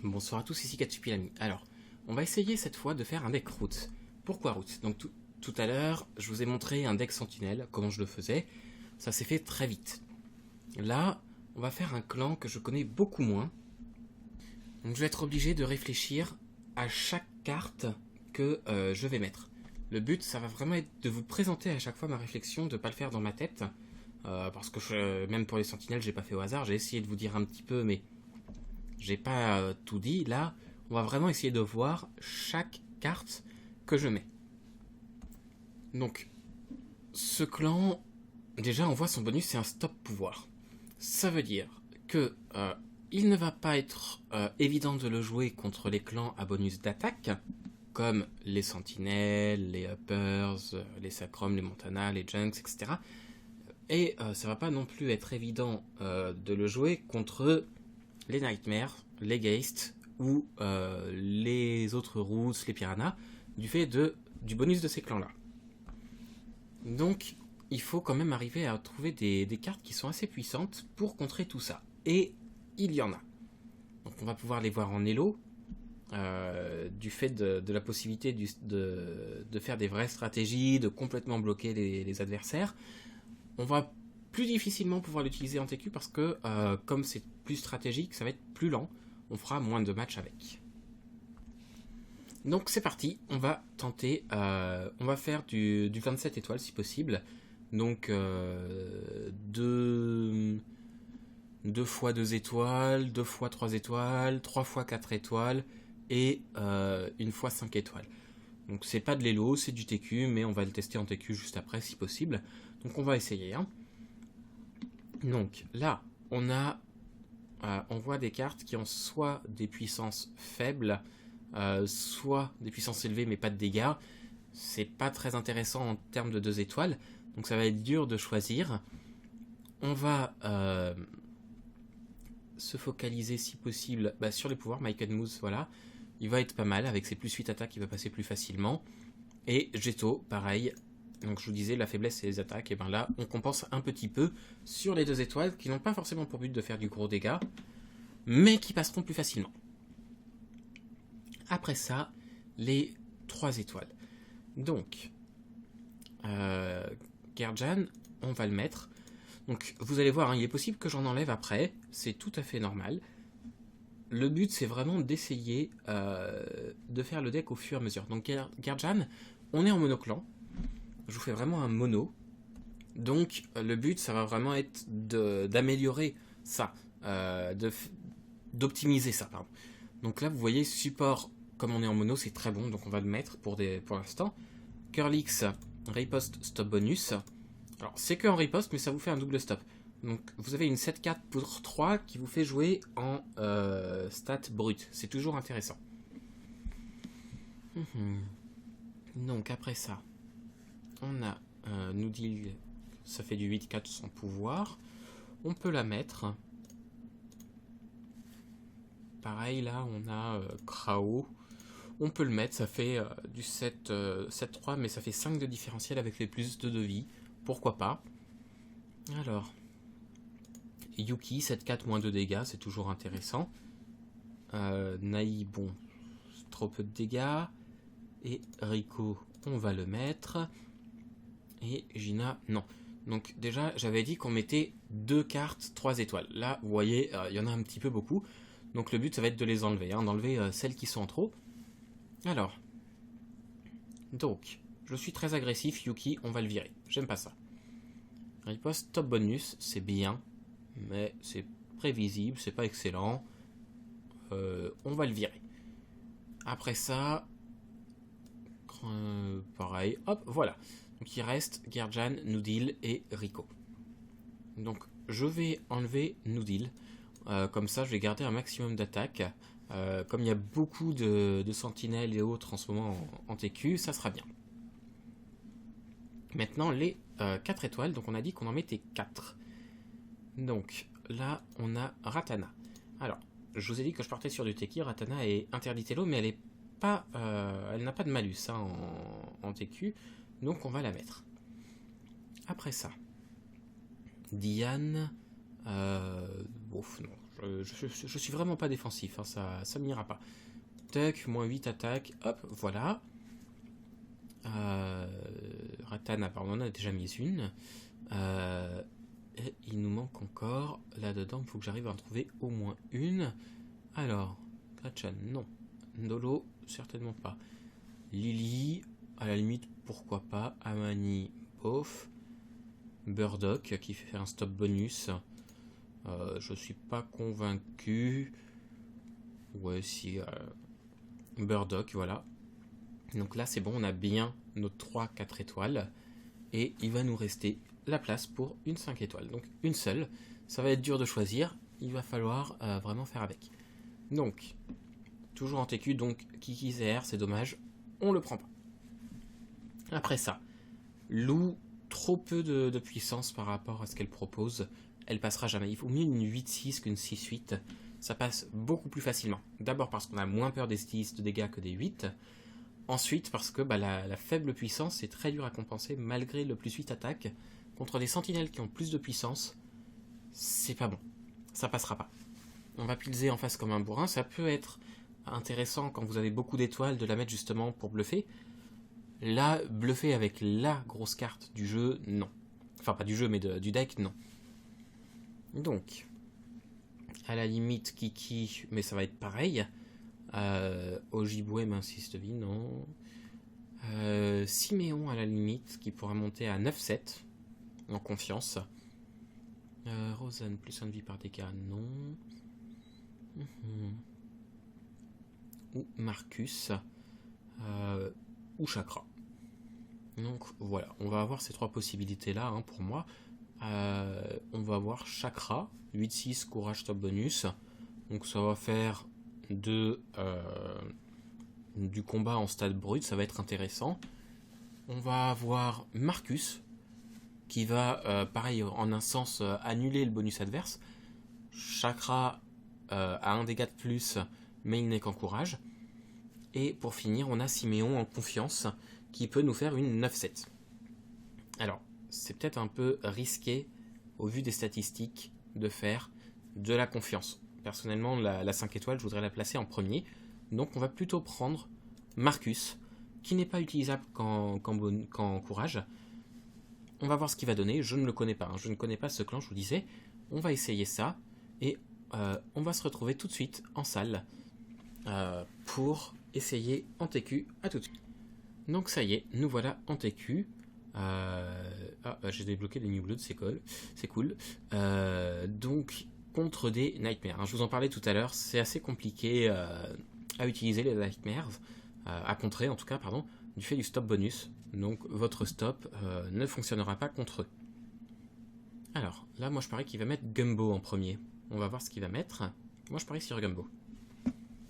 Bonsoir à tous, ici Katsupilami. Alors, on va essayer cette fois de faire un deck route. Pourquoi route? Donc tout à l'heure, je vous ai montré un deck sentinelle, comment je le faisais. Ça s'est fait très vite. Là, on va faire un clan que je connais beaucoup moins. Donc je vais être obligé de réfléchir à chaque carte que je vais mettre. Le but, ça va vraiment être de vous présenter à chaque fois ma réflexion, de ne pas le faire dans ma tête. Parce que même pour les sentinelles, j'ai pas fait au hasard. J'ai essayé de vous dire un petit peu, mais j'ai pas tout dit. Là, on va vraiment essayer de voir chaque carte que je mets. Donc, ce clan, déjà, on voit son bonus, c'est un stop pouvoir. Ça veut dire que il ne va pas être évident de le jouer contre les clans à bonus d'attaque, comme les sentinelles, les uppers, les sacrums, les montana, les junks, etc. Et ça va pas non plus être évident de le jouer contre les nightmares, les geists ou les autres routes, les piranhas, du fait du bonus de ces clans-là. Donc, il faut quand même arriver à trouver des cartes qui sont assez puissantes pour contrer tout ça. Et il y en a. Donc, on va pouvoir les voir en elo, du fait de la possibilité de faire des vraies stratégies, de complètement bloquer les adversaires. On va plus difficilement pouvoir l'utiliser en TQ parce que, comme c'est plus stratégique, ça va être plus lent. On fera moins de matchs avec. Donc c'est parti, on va tenter, on va faire du 27 étoiles si possible. Donc 2 fois 2 étoiles, 2 fois 3 étoiles, 3 fois 4 étoiles et 1 fois 5 étoiles. Donc c'est pas de l'élo, c'est du TQ, mais on va le tester en TQ juste après si possible. Donc on va essayer. Hein. Donc là, on voit des cartes qui ont soit des puissances faibles, soit des puissances élevées mais pas de dégâts. C'est pas très intéressant en termes de 2 étoiles, donc ça va être dur de choisir. On va se focaliser si possible sur les pouvoirs. Mike Moose, voilà, il va être pas mal avec ses plus 8 attaques, il va passer plus facilement. Et Jetto, pareil. Donc je vous disais, la faiblesse c'est les attaques, et bien là on compense un petit peu sur les 2 étoiles qui n'ont pas forcément pour but de faire du gros dégât, mais qui passeront plus facilement. Après ça, les 3 étoiles. Donc, Gerdjan, on va le mettre. Donc vous allez voir, hein, il est possible que j'en enlève après, c'est tout à fait normal. Le but c'est vraiment d'essayer de faire le deck au fur et à mesure. Donc Gerdjan, on est en monoclan. Je vous fais vraiment un mono. Donc le but ça va vraiment être d'améliorer ça, d'optimiser ça, pardon. Donc là vous voyez support, comme on est en mono c'est très bon, donc on va le mettre pour l'instant. Curlix, riposte stop bonus. Alors c'est que en riposte mais ça vous fait un double stop. Donc vous avez une 7-4 pour 3 qui vous fait jouer en stat brut. C'est toujours intéressant. Donc après ça, on a Noodle, ça fait du 8-4 sans pouvoir. On peut la mettre. Pareil, là, on a Krao. On peut le mettre, ça fait du 7-3, mais ça fait 5 de différentiel avec les plus de vie. Pourquoi pas? Alors, Yuki, 7-4, moins de dégâts, c'est toujours intéressant. Nai, bon, trop peu de dégâts. Et Rico, on va le mettre. Et Gina, non. Donc déjà, j'avais dit qu'on mettait 2 cartes 3 étoiles. Là, vous voyez, il y en a un petit peu beaucoup. Donc le but, ça va être de les enlever, hein, d'enlever celles qui sont en trop. Alors, donc, je suis très agressif, Yuki, on va le virer. J'aime pas ça. Riposte top bonus, c'est bien, mais c'est prévisible, c'est pas excellent. On va le virer. Après ça, pareil, hop, voilà. Donc il reste Gerdjan, Noodle et Rico. Donc je vais enlever Noodle. Comme ça je vais garder un maximum d'attaque. Comme il y a beaucoup de sentinelles et autres en ce moment en TQ, ça sera bien. Maintenant les 4 étoiles, donc on a dit qu'on en mettait 4. Donc là on a Ratana. Alors, je vous ai dit que je partais sur du TQ. Ratana est interdite Elo, mais elle n'a pas de malus hein, en TQ. Donc on va la mettre. Après ça, Diane, non, Je suis vraiment pas défensif, hein, ça m'ira pas. Tac, moins 8 attaques, hop, voilà. Ratana, pardon, on en a déjà mis une. Et il nous manque encore, là-dedans, il faut que j'arrive à en trouver au moins une. Alors, Gretchen, non. Nolo, certainement pas. Lily, à la limite, pourquoi pas. Amani, bof. Burdock, qui fait un stop bonus. Je suis pas convaincu. Ouais, si. Burdock, voilà. Donc là, c'est bon, on a bien nos 3-4 étoiles. Et il va nous rester la place pour une 5 étoiles. Donc une seule. Ça va être dur de choisir. Il va falloir vraiment faire avec. Donc, toujours en TQ, donc Kiki ZR, c'est dommage. On le prend pas. Après ça, Lou, trop peu de puissance par rapport à ce qu'elle propose. Elle passera jamais. Il faut mieux une 8-6 qu'une 6-8. Ça passe beaucoup plus facilement. D'abord parce qu'on a moins peur des 6 de dégâts que des 8. Ensuite parce que la faible puissance est très dur à compenser malgré le plus 8 attaque. Contre des sentinelles qui ont plus de puissance, c'est pas bon. Ça passera pas. On va pilser en face comme un bourrin. Ça peut être intéressant quand vous avez beaucoup d'étoiles de la mettre justement pour bluffer. Là, bluffer avec la grosse carte du jeu, non. Enfin, pas du jeu, mais du deck, non. Donc, à la limite, Kiki, mais ça va être pareil. Ojibwe m'insiste vie, non. Siméon, à la limite, qui pourra monter à 9-7, en confiance. Rosanne, plus 1 de vie par dégâts, non. Ou Marcus, ou Chakra. Donc voilà, on va avoir ces 3 possibilités-là hein, pour moi. On va avoir Chakra, 8-6, courage top bonus. Donc ça va faire du combat en stade brut, ça va être intéressant. On va avoir Marcus, qui va, pareil, en un sens, annuler le bonus adverse. Chakra a un dégât de plus, mais il n'est qu'en courage. Et pour finir, on a Siméon en confiance, qui peut nous faire une 9-7. Alors, c'est peut-être un peu risqué, au vu des statistiques, de faire de la confiance. Personnellement, la 5 étoiles, je voudrais la placer en premier. Donc on va plutôt prendre Marcus, qui n'est pas utilisable qu'en courage. On va voir ce qu'il va donner. Je ne le connais pas. Hein. Je ne connais pas ce clan, je vous disais. On va essayer ça. Et on va se retrouver tout de suite en salle pour essayer en TQ. À tout de suite. Donc ça y est, nous voilà en TQ. J'ai débloqué les New Blood, c'est cool. Donc, contre des Nightmares. Hein, je vous en parlais tout à l'heure, c'est assez compliqué à utiliser les Nightmares, à contrer en tout cas, pardon, du fait du stop bonus. Donc, votre stop ne fonctionnera pas contre eux. Alors, là, moi je parie qu'il va mettre Gumbo en premier. On va voir ce qu'il va mettre. Moi je parie sur Gumbo.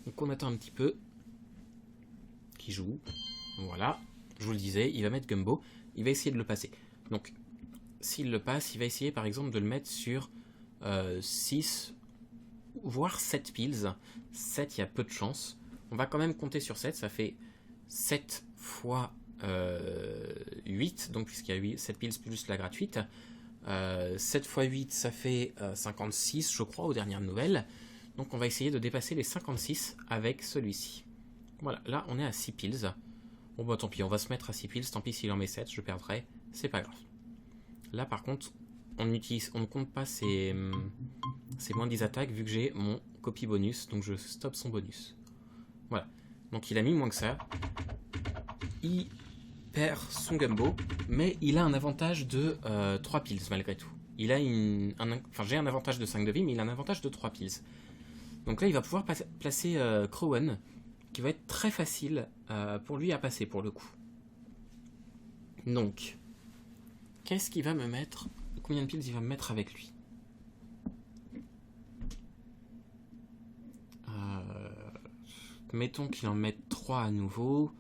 Donc, on attend un petit peu. Qui joue. Voilà, je vous le disais, il va mettre Gumbo. Il va essayer de le passer. Donc, s'il le passe, il va essayer par exemple de le mettre sur 6, voire 7 piles. 7, il y a peu de chance. On va quand même compter sur 7, ça fait 7 fois 8, donc puisqu'il y a 7 piles plus la gratuite. 7 fois 8, ça fait 56, je crois, aux dernières nouvelles. Donc on va essayer de dépasser les 56 avec celui-ci. Voilà, là on est à 6 piles. Bon bah tant pis, on va se mettre à 6 piles, tant pis s'il en met 7, je perdrai, c'est pas grave. Là par contre, on ne compte pas ces moins 10 attaques vu que j'ai mon copie bonus, donc je stoppe son bonus. Voilà, donc il a mis moins que ça. Il perd son Gumbo, mais il a un avantage de 3 piles malgré tout. Il a j'ai un avantage de 5 de vie, mais il a un avantage de 3 piles. Donc là il va pouvoir placer Crowan, qui va être très facile pour lui à passer pour le coup. Donc, qu'est-ce qu'il va me mettre? Combien de piles il va me mettre avec lui? Mettons qu'il en mette 3 à nouveau.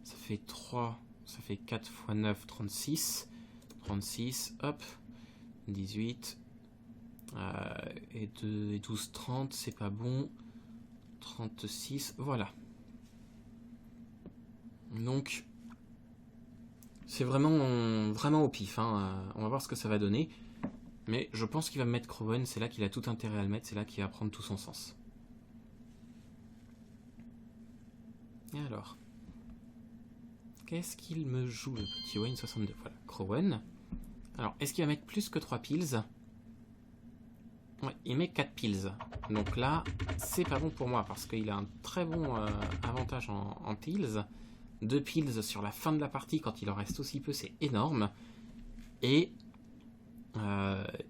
Ça fait 3, ça fait 4 x 9, 36. 36, hop, 18. Et 12, 30, c'est pas bon. 36, voilà. Donc, c'est vraiment au pif. Hein. On va voir ce que ça va donner. Mais je pense qu'il va me mettre Crowen, c'est là qu'il a tout intérêt à le mettre, c'est là qu'il va prendre tout son sens. Et alors, qu'est-ce qu'il me joue, le petit Wayne 62? Voilà, Crowen. Alors, est-ce qu'il va mettre plus que 3 piles? Ouais, il met 4 piles. Donc là, c'est pas bon pour moi, parce qu'il a un très bon avantage en piles. 2 piles sur la fin de la partie, quand il en reste aussi peu, c'est énorme. Et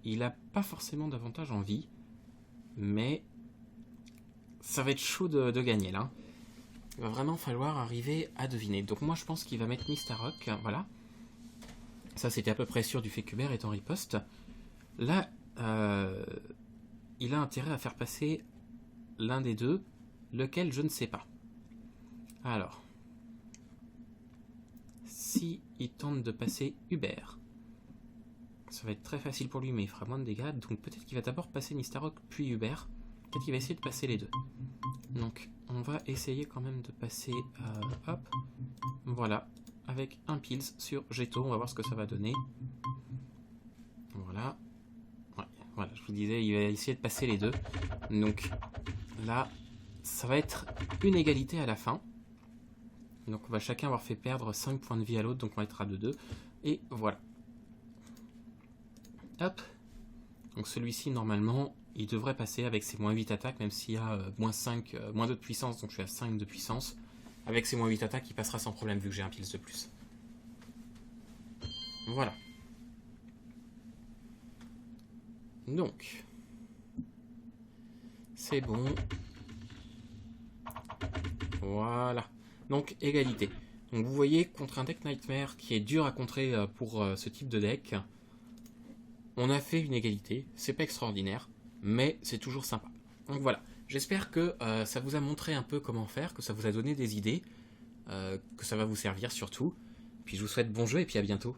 il a pas forcément d'avantage en vie, mais ça va être chaud de gagner là. Il va vraiment falloir arriver à deviner. Donc moi je pense qu'il va mettre Mistarok, voilà. Ça c'était à peu près sûr du fait qu'Hubert est en riposte. Là, il a intérêt à faire passer l'un des deux, lequel je ne sais pas. Alors, si il tente de passer Hubert, ça va être très facile pour lui, mais il fera moins de dégâts. Donc peut-être qu'il va d'abord passer Mistarok, puis Hubert. Peut-être qu'il va essayer de passer les deux. Donc on va essayer quand même de passer... hop. Voilà. Avec un Pils sur Jetto. On va voir ce que ça va donner. Voilà. Ouais, voilà, je vous disais, il va essayer de passer les deux. Donc là, ça va être une égalité à la fin. Donc on va chacun avoir fait perdre 5 points de vie à l'autre. Donc on va être à 2-2. Et voilà. Hop. Donc celui-ci, normalement, il devrait passer avec ses moins 8 attaques, même s'il y a moins 5, moins 2 de puissance, donc je suis à 5 de puissance. Avec ses moins 8 attaques, il passera sans problème, vu que j'ai un Pils de plus. Voilà. Donc. C'est bon. Voilà. Donc, égalité. Donc vous voyez, contre un deck Nightmare qui est dur à contrer pour ce type de deck, on a fait une égalité. C'est pas extraordinaire, mais c'est toujours sympa. Donc voilà. J'espère que ça vous a montré un peu comment faire, que ça vous a donné des idées, que ça va vous servir surtout. Puis je vous souhaite bon jeu et puis à bientôt.